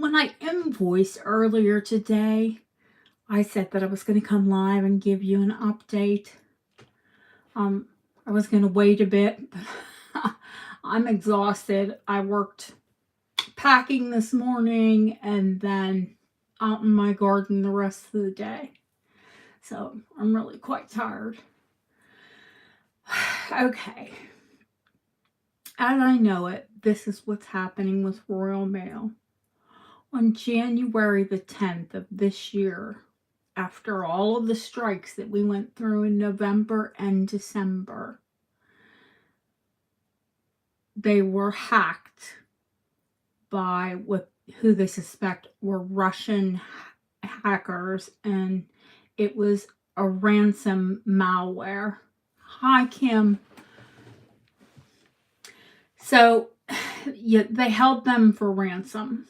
When I invoiced earlier today, I said that I was going to come live and give you an update. I was going to wait a bit, but I'm exhausted. I worked packing this morning and then out in my garden the rest of the day. So I'm really quite tired. Okay. As I know it, this is what's happening with Royalmail. On January the 10th of this year, after all of the strikes that we went through in November and December, they were hacked by who they suspect were Russian hackers, and it was a ransom malware. Hi, Kim. So yeah, they held them for ransom.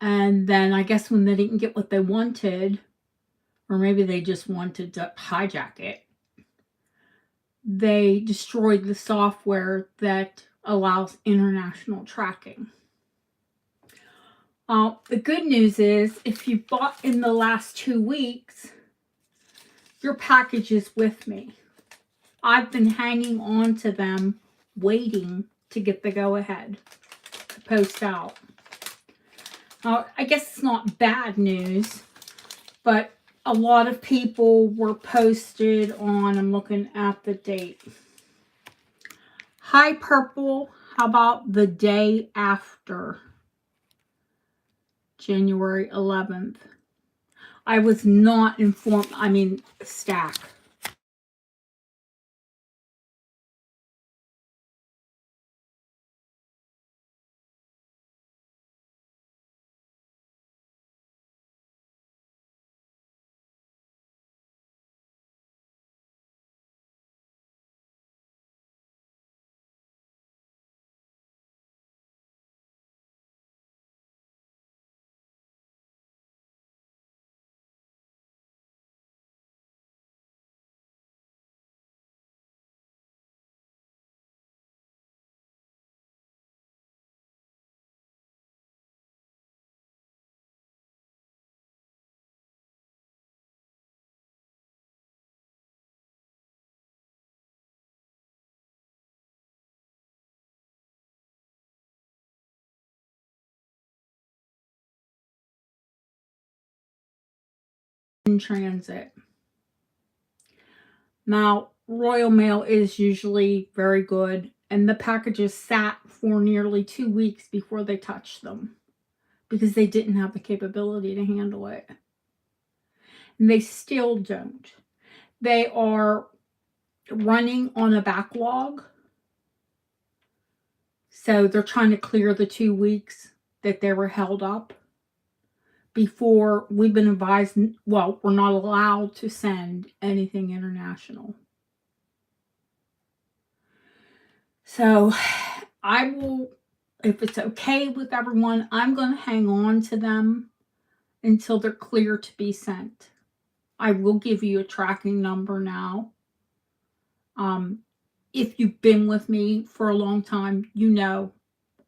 And then I guess when they didn't get what they wanted, or maybe they just wanted to hijack it, they destroyed the software that allows international tracking. The good news is, if you bought in the last 2 weeks, your package is with me. I've been hanging on to them, waiting to get the go-ahead to post out. I guess it's not bad news, but a lot of people were posted on, I'm looking at the date. Hi, Purple. How about the day after January 11th? I was not informed. Stack. In transit. Now, Royalmail is usually very good, and the packages sat for nearly 2 weeks before they touched them because they didn't have the capability to handle it. And they still don't. They are running on a backlog. So they're trying to clear the 2 weeks that they were held up before we've been advised, well, we're not allowed to send anything international. So I will, if it's okay with everyone, I'm going to hang on to them until they're clear to be sent. I will give you a tracking number now. If you've been with me for a long time, you know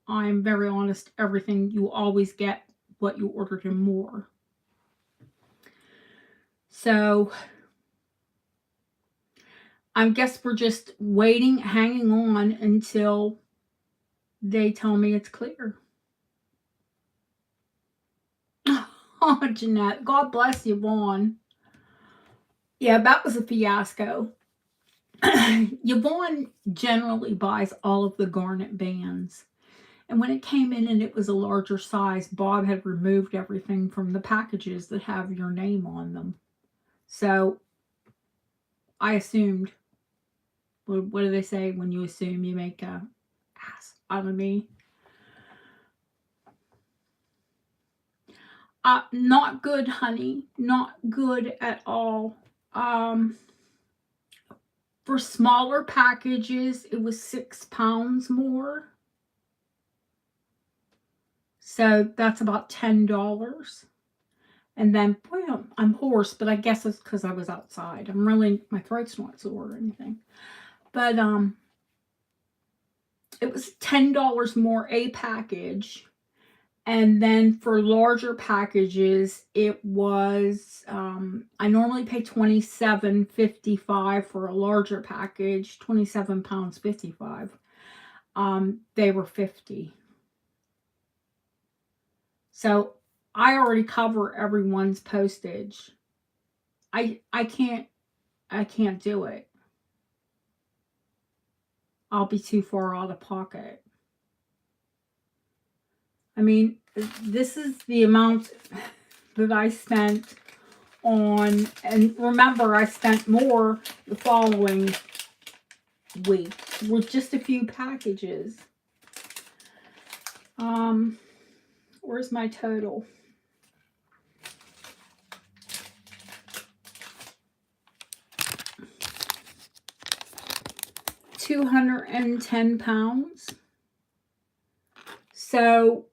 I'm very honest. Everything, you always get what you ordered and more. So I guess we're just waiting, hanging on until they tell me it's clear. Oh, Jeanette, God bless you, Vaughn. Yeah, that was a fiasco. Yvonne generally buys all of the garnet bands. And when it came in and it was a larger size, Bob had removed everything from the packages that have your name on them. So I assumed, what do they say? When you assume, you make a ass out of me. Not good, honey. Not good at all. For smaller packages, it was £6 more. So that's about $10. And then, boy, I'm hoarse, but I guess it's because I was outside. My throat's not sore or anything. But it was $10 more a package. And then for larger packages, it was, I normally pay $27.55 for a larger package, 27 pounds 55. They were 50. So I already cover everyone's postage. I can't do it. I'll be too far out of pocket. I mean, this is the amount that I spent on, and remember, I spent more the following week with just a few packages. Where's my total? £210. So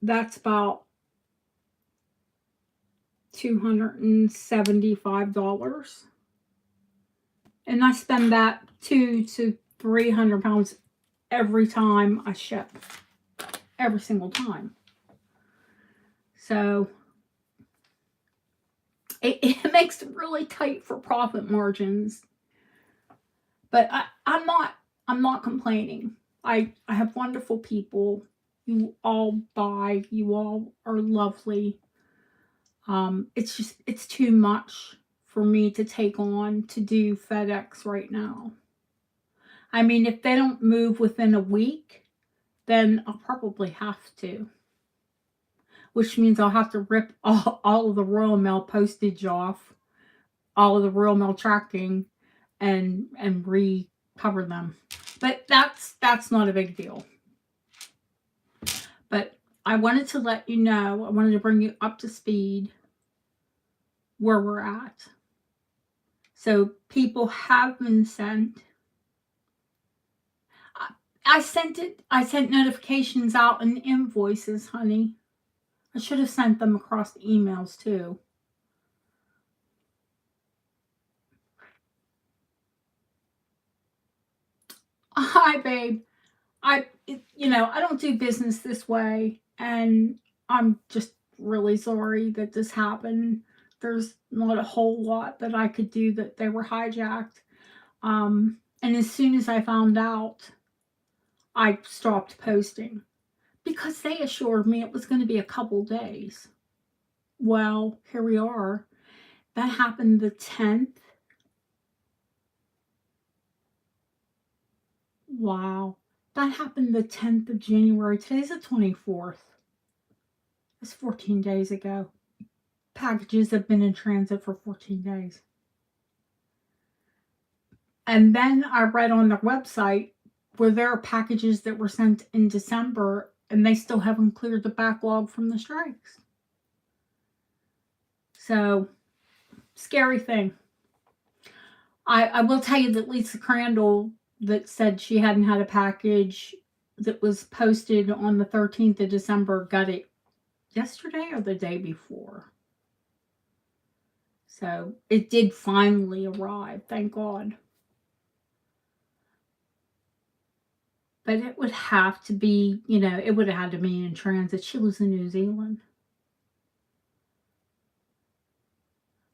that's about $275. And I spend that £200 to £300 every time I ship. Every single time. So it makes it really tight for profit margins. But I'm not complaining. I have wonderful people. You all buy. You all are lovely. It's too much for me to take on to do FedEx right now. I mean, if they don't move within a week, then I'll probably have to. Which means I'll have to rip all of the Royalmail postage off, all of the Royalmail tracking, and recover them. But that's not a big deal. But I wanted to let you know, I wanted to bring you up to speed where we're at. So people have been sent. I sent notifications out and invoices, honey. I should have sent them across the emails too. Hi, babe. I don't do business this way, and I'm just really sorry that this happened. There's not a whole lot that I could do that they were hijacked. And as soon as I found out, I stopped posting because they assured me it was going to be a couple days. Well, here we are. That happened the 10th. Wow. That happened the 10th of January. Today's the 24th. That's 14 days ago. Packages have been in transit for 14 days. And then I read on their website where there are packages that were sent in December and they still haven't cleared the backlog from the strikes. So, scary thing. I will tell you that Lisa Crandall, that said she hadn't had a package that was posted on the 13th of December, got it yesterday or the day before. So it did finally arrive, thank God. But it would have to be, it would have had to be in transit. She was in New Zealand.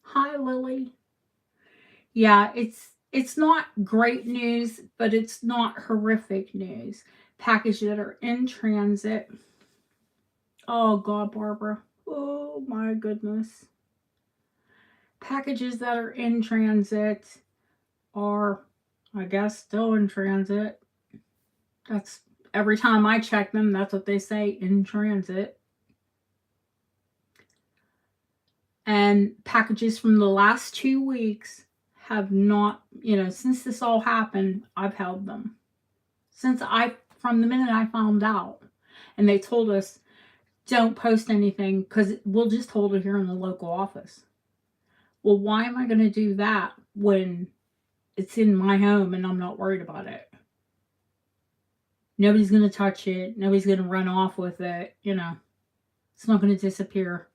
Hi, Lily. Yeah, it's not great news, but it's not horrific news. Packages that are in transit. Oh, God, Barbara. Oh, my goodness. Packages that are in transit are, I guess, still in transit. That's every time I check them, that's what they say, in transit. And packages from the last 2 weeks have not, since this all happened, I've held them. From the minute I found out, and they told us, don't post anything because we'll just hold it here in the local office. Well, why am I going to do that when it's in my home and I'm not worried about it? Nobody's going to touch it. Nobody's going to run off with it. It's not going to disappear.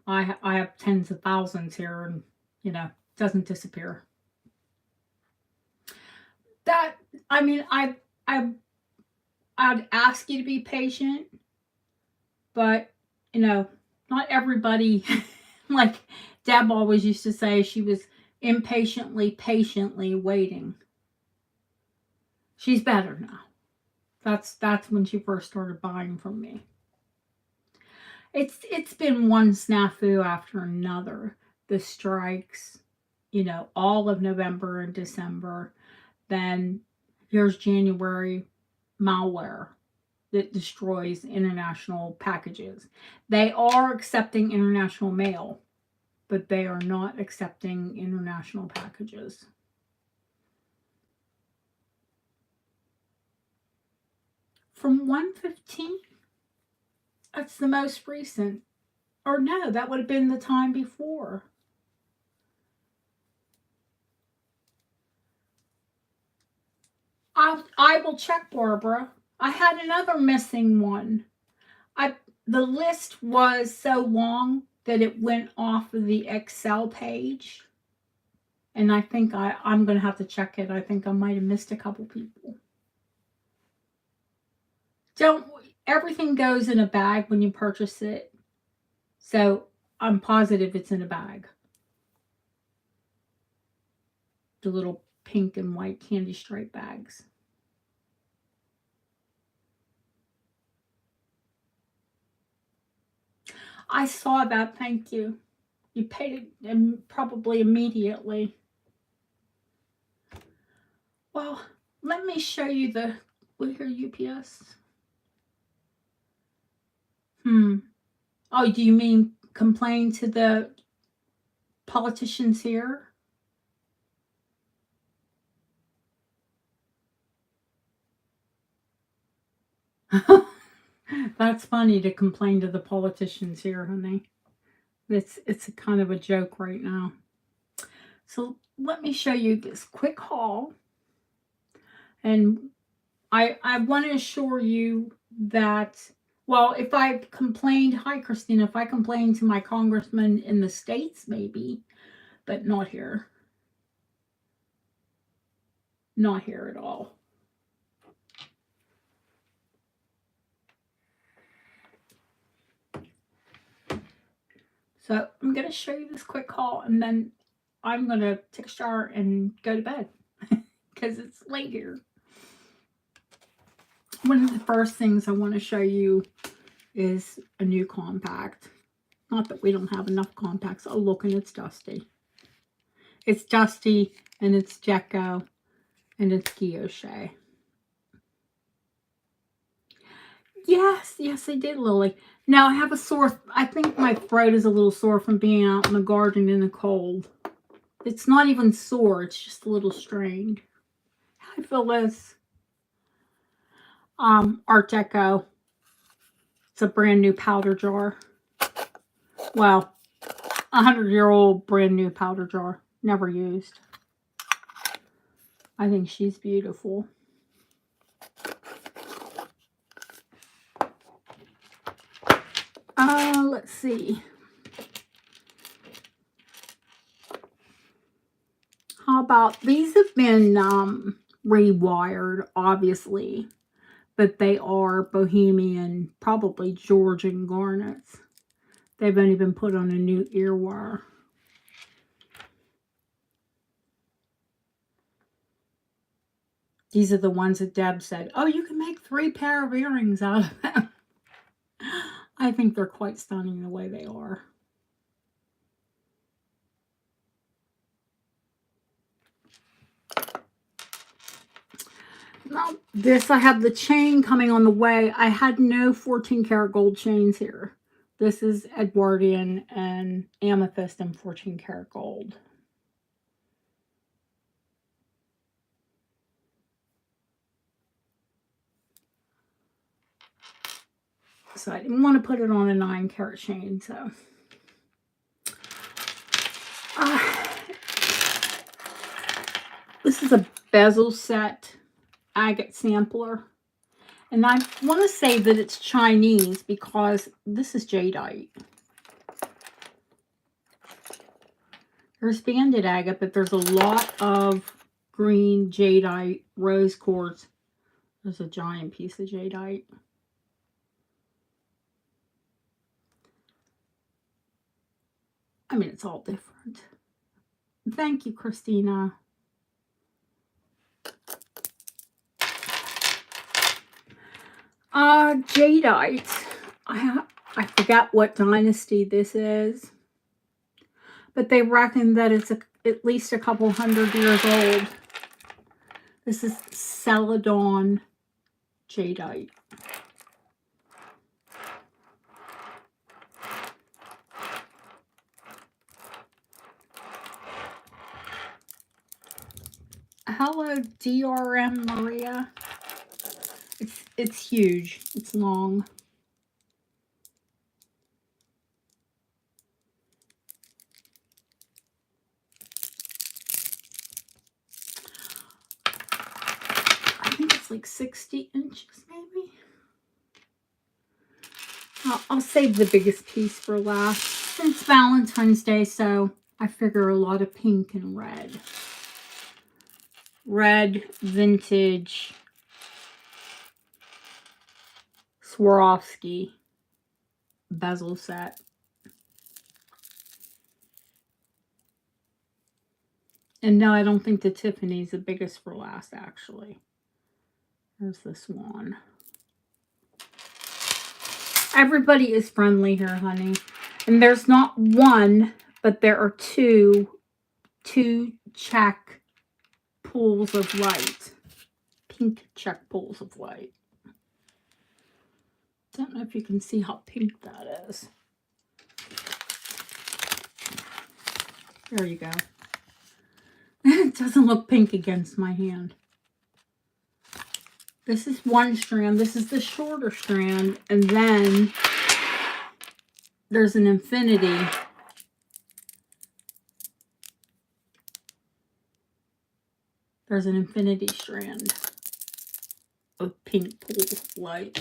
I have tens of thousands here, and it doesn't disappear. I I'd ask you to be patient, but, you know, not everybody, like Deb always used to say, she was patiently waiting. She's better now. That's when she first started buying from me. It's been one snafu after another. The strikes, you know, all of November and December. Then here's January, malware that destroys international packages. They are accepting international mail, but they are not accepting international packages. From 115, that's the most recent. Or no, that would have been the time before. I will check, Barbara. I had another missing one. The list was so long that it went off of the Excel page. And I think I'm going to have to check it. I think I might have missed a couple people. Everything goes in a bag when you purchase it. So I'm positive it's in a bag. The little pink and white candy stripe bags. I saw that. Thank you. You paid it probably immediately. Well, let me show you the UPS. Oh, do you mean complain to the politicians here? That's funny to complain to the politicians here, honey. It's a kind of a joke right now. So let me show you this quick haul. And I want to assure you that, well, if I complained, hi Christina, if I complained to my congressman in the States, maybe, but not here. Not here at all. So I'm going to show you this quick haul, and then I'm going to take a shower and go to bed because it's late here. One of the first things I want to show you is a new compact. Not that we don't have enough compacts. Oh, look, and it's dusty. It's dusty, and it's Gecko, and it's Guilloche. Yes, I did, Lily. Now I have a sore. I think my throat is a little sore from being out in the garden in the cold. It's not even sore. It's just a little strained. Hi, Phyllis. Art Deco. It's a brand new powder jar. Well, 100-year-old brand new powder jar. Never used. I think she's beautiful. Let's see. How about these have been rewired, obviously, but they are Bohemian, probably Georgian garnets. They've only been put on a new ear wire. These are the ones that Deb said, oh, you can make 3 pair of earrings out of them. I think they're quite stunning the way they are. Now, this, I have the chain coming on the way. I had no 14 karat gold chains here. This is Edwardian and amethyst and 14 karat gold. So I didn't want to put it on a 9 karat chain, so. This is a bezel set agate sampler. And I want to say that it's Chinese because this is jadeite. There's banded agate, but there's a lot of green jadeite rose quartz. There's a giant piece of jadeite. I mean, it's all different. Thank you, Christina. Jadeite. I forgot what dynasty this is, but they reckon that it's at least a couple 100 years old. This is Celadon jadeite. Hello, DRM Maria. It's huge. It's long. I think it's like 60 inches, maybe. I'll save the biggest piece for last. It's Valentine's Day, so I figure a lot of pink and red. Red, vintage, Swarovski bezel set. And no, I don't think the Tiffany's the biggest for last, actually. There's this one. Everybody is friendly here, honey. And there's not one, but there are two check pools of light. Pink check pools of light. Don't know if you can see how pink that is. There you go. It doesn't look pink against my hand. This is one strand. This is the shorter strand. And then there's an infinity. There's an infinity strand of pink pools of light.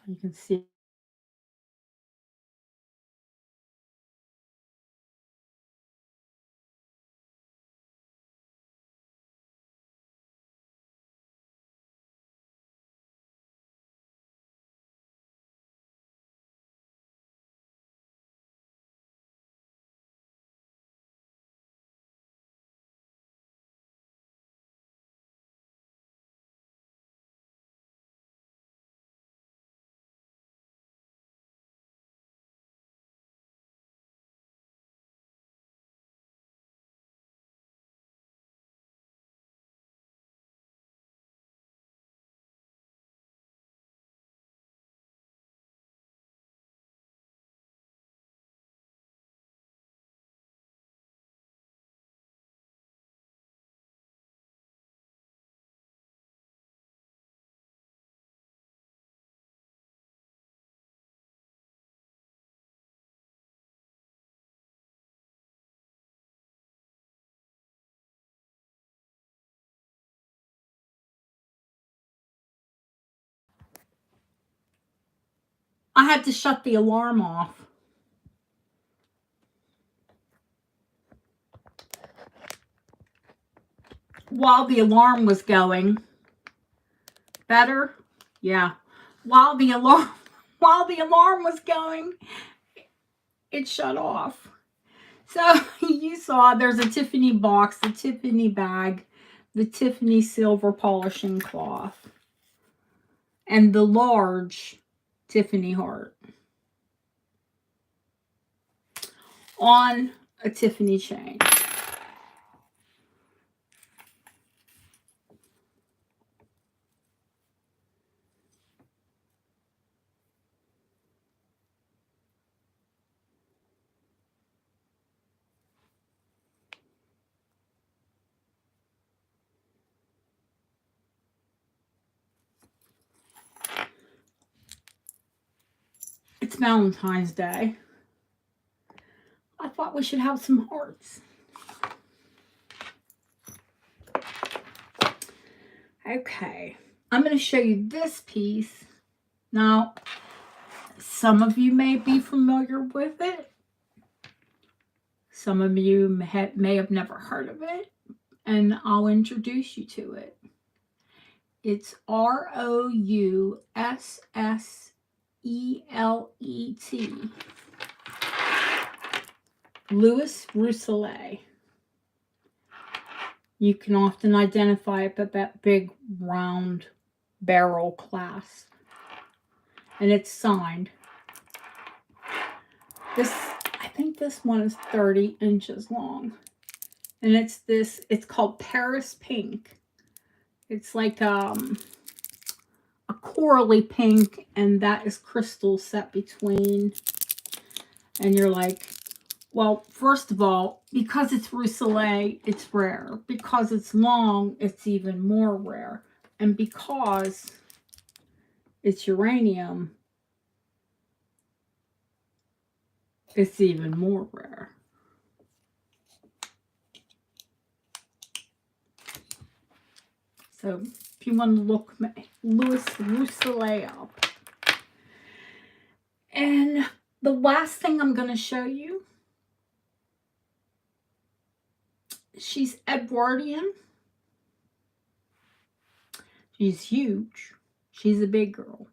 You can see. I had to shut the alarm off. While the alarm was going. Better? Yeah. While the alarm was going, it shut off. So you saw there's a Tiffany box, the Tiffany bag, the Tiffany silver polishing cloth, and the large Tiffany heart on a Tiffany chain. It's Valentine's Day. I thought we should have some hearts. Okay, I'm going to show you this piece. Now, some of you may be familiar with it. Some of you may have never heard of it. and I'll introduce you to it. It's Rousselet. Louis Rousselet. You can often identify it by that big round barrel clasp. And it's signed. I think this one is 30 inches long. And it's called Paris Pink. It's like a corally pink, and that is crystal set between. And you're like, well, first of all, because it's Rousselet, it's rare. Because it's long, it's even more rare. And because it's uranium, it's even more rare. So if you want to look Louis Rousselet up. And the last thing I'm going to show you, she's Edwardian. She's huge. She's a big girl.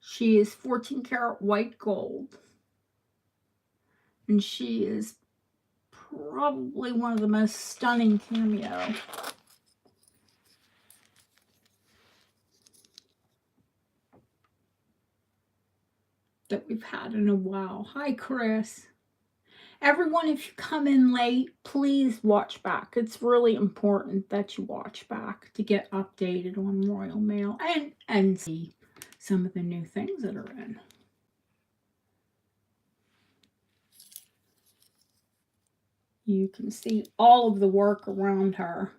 She is 14 karat white gold. And she is probably one of the most stunning cameo that we've had in a while. Hi, Chris. Everyone, if you come in late, please watch back. It's really important that you watch back to get updated on Royalmail and see some of the new things that are in. You can see all of the work around her.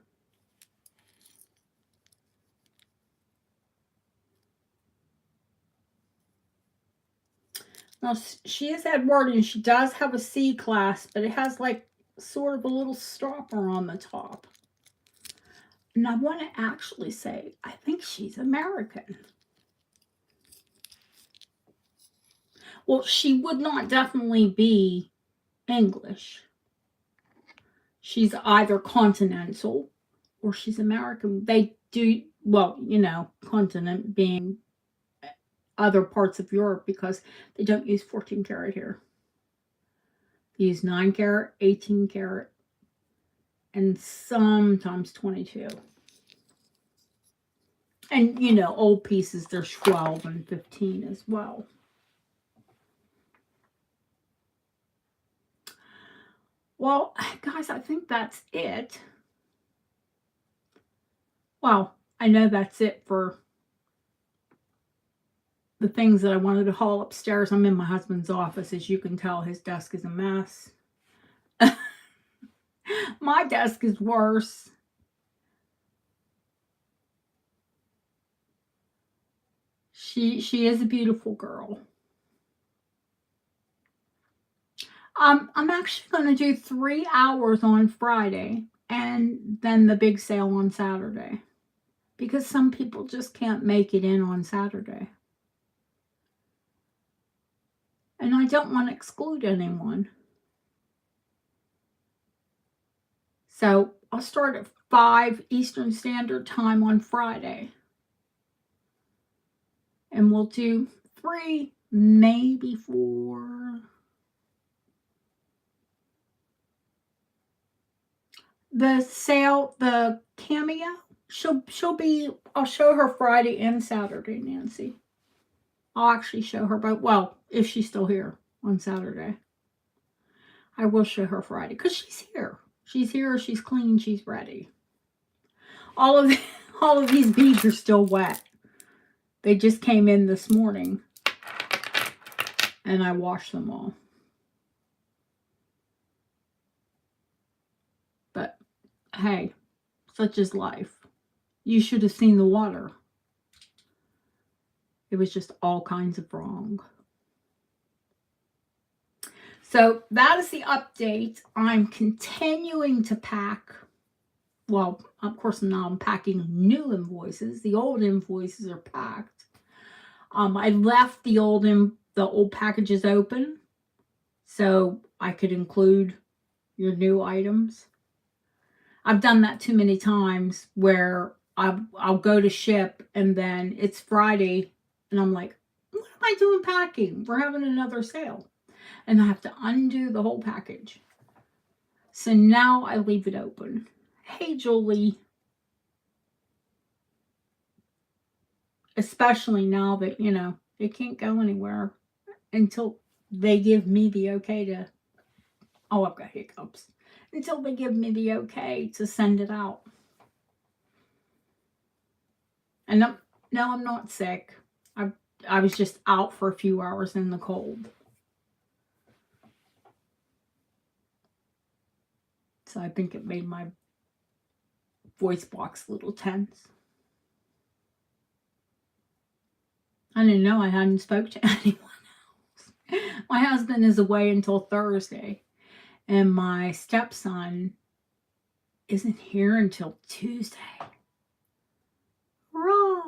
Now, she is Edwardian. She does have a C class, but it has like sort of a little stopper on the top. And I want to actually say, I think she's American. Well, she would not definitely be English. She's either continental or she's American. They do, well, you know, continent being other parts of Europe, because they don't use 14 karat here. They use 9 karat, 18 karat, and sometimes 22. And, you know, old pieces, there's 12 and 15 as well. Well, guys, I think that's it. Well, I know that's it for the things that I wanted to haul upstairs. I'm in my husband's office. As you can tell, his desk is a mess. My desk is worse. She is a beautiful girl. I'm actually going to do 3 hours on Friday and then the big sale on Saturday, because some people just can't make it in on Saturday. And I don't want to exclude anyone. So I'll start at 5 Eastern Standard Time on Friday. And we'll do 3, maybe 4. The sale, the cameo, she'll be, I'll show her Friday and Saturday, Nancy. I'll actually show her both. Well, if she's still here on Saturday, I will show her Friday, because she's here. She's here, she's clean, she's ready. All of these beads are still wet. They just came in this morning, and I washed them all. But hey, such is life. You should have seen the water. It was just all kinds of wrong. So that is the update. I'm continuing to pack. Well, of course, now I'm packing new invoices. The old invoices are packed. I left the old packages open so I could include your new items. I've done that too many times where I'll go to ship and then it's Friday and I'm like, what am I doing packing? We're having another sale. And I have to undo the whole package. So now I leave it open. Hey, Julie. Especially now that, it can't go anywhere until they give me the okay to, oh, I've got hiccups. Until they give me the okay to send it out. And no, I'm not sick. I was just out for a few hours in the cold. So I think it made my voice box a little tense. I didn't know I hadn't spoke to anyone else. My husband is away until Thursday. And my stepson isn't here until Tuesday. Raw.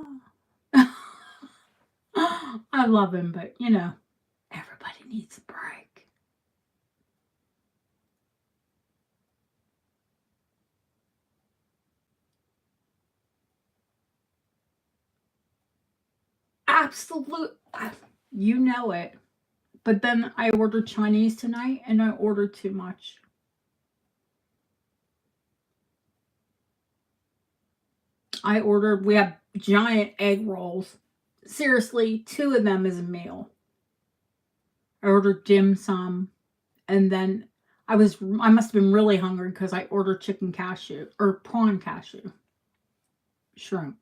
I love him, but everybody needs a break. Absolute. You know it. But then I ordered Chinese tonight and I ordered too much. We have giant egg rolls. Seriously, 2 of them is a meal. I ordered dim sum, and then I must have been really hungry because I ordered chicken cashew or prawn cashew shrimp.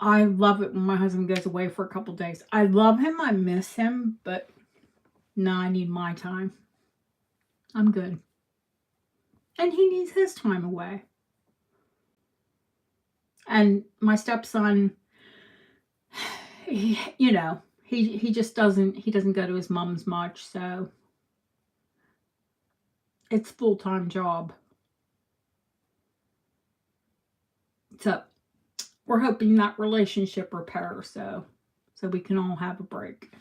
I love it when my husband goes away for a couple days. I love him. I miss him, but no, I need my time. I'm good. And he needs his time away. And my stepson, he just doesn't go to his mom's much, so it's a full-time job. So we're hoping that relationship repairs so we can all have a break.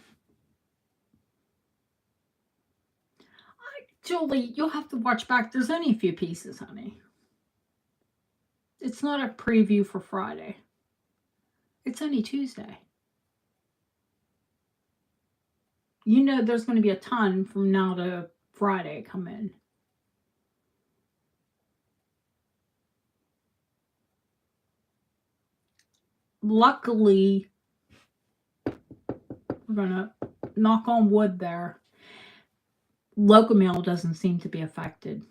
Julie, you'll have to watch back. There's only a few pieces, honey. It's not a preview for Friday. It's only Tuesday. There's going to be a ton from now to Friday come in. Luckily, we're going to knock on wood there. Local mail doesn't seem to be affected.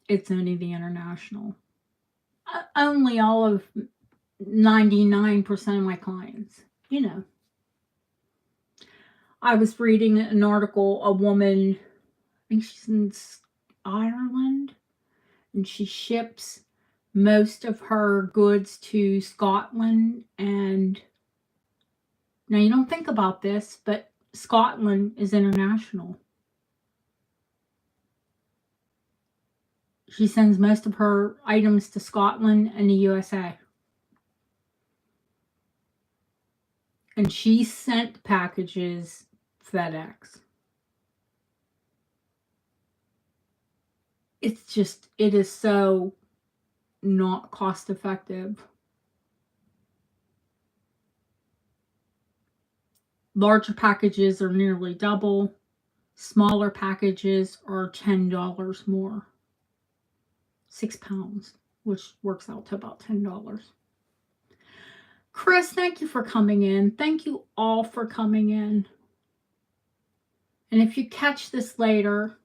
It's only the international. Only all of 99% of my clients, I was reading an article, a woman, I think she's in Ireland, and she ships most of her goods to Scotland. And now you don't think about this, but Scotland is international. She sends most of her items to Scotland and the USA. And she sent packages FedEx. It is so not cost effective. Larger packages are nearly double. Smaller packages are $10 more. 6 pounds, which works out to about $10. Chris, thank you for coming in. Thank you all for coming in. And if you catch this later,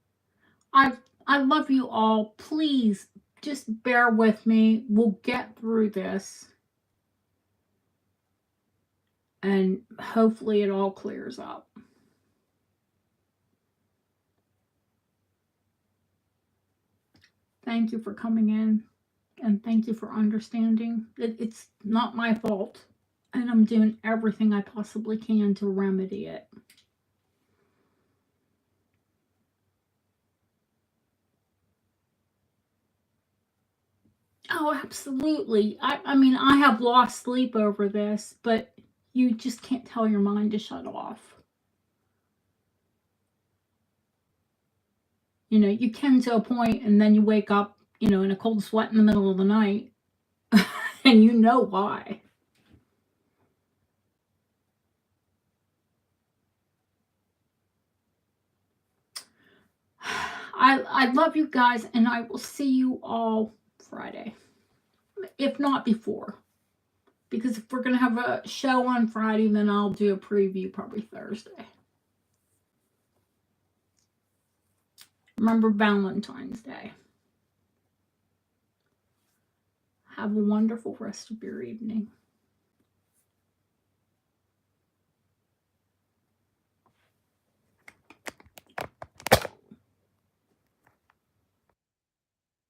I love you all. Please just bear with me. We'll get through this. And hopefully it all clears up. Thank you for coming in. And thank you for understanding. It's not my fault. And I'm doing everything I possibly can to remedy it. Oh, absolutely. I mean, I have lost sleep over this, but you just can't tell your mind to shut off. You know, you can to a point, and then you wake up, you know, in a cold sweat in the middle of the night, and you know why. I love you guys, and I will see you all Friday, if not before. Because if we're going to have a show on Friday, then I'll do a preview probably Thursday. Remember Valentine's Day. Have a wonderful rest of your evening.